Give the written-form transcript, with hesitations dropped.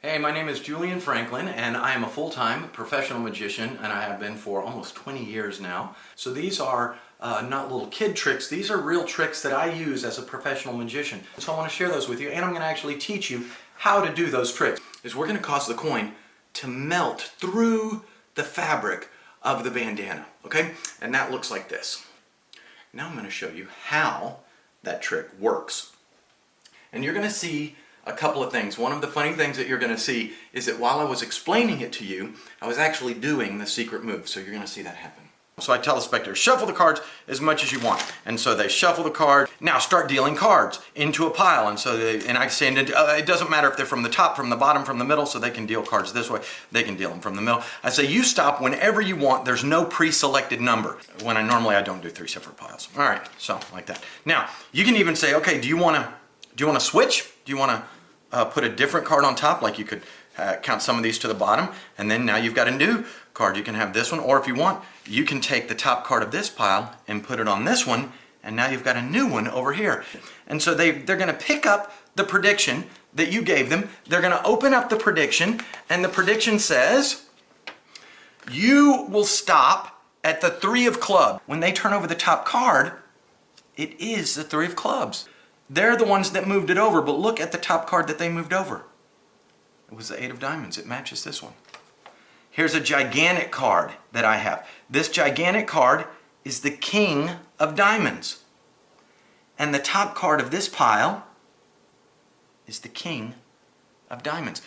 Hey, my name is Julian Franklin, and I am a full-time professional magician, and I have been for almost 20 years now. So these are not little kid tricks, these are real tricks that I use as a professional magician. So I want to share those with you, and I'm going to actually teach you how to do those tricks. We're going to cause the coin to melt through the fabric of the bandana, okay? And that looks like this. Now I'm going to show you how that trick works. And you're going to see a couple of things. One of the funny things that you're going to see is that while I was explaining it to you, I was actually doing the secret move. So you're going to see that happen. So I tell the spectators, shuffle the cards as much as you want. And so they shuffle the cards. Now start dealing cards into a pile. And so I say, it doesn't matter if they're from the top, from the bottom, from the middle, so they can deal cards this way. They can deal them from the middle. I say, you stop whenever you want. There's no pre-selected number. When normally I don't do 3 separate piles. All right, so like that. Now, you can even say, okay, do you want to switch? Do you want to put a different card on top? Like you could count some of these to the bottom, and then now you've got a new card. You can have this one, or if you want, you can take the top card of this pile and put it on this one, and now you've got a new one over here. And so they're going to pick up the prediction that you gave them. They're going to open up the prediction, and the prediction says, you will stop at the 3 of clubs. When they turn over the top card, it is the 3 of clubs. They're the ones that moved it over, but look at the top card that they moved over. It was the 8 of diamonds. It matches this one. Here's a gigantic card that I have. This gigantic card is the King of Diamonds. And the top card of this pile is the King of Diamonds.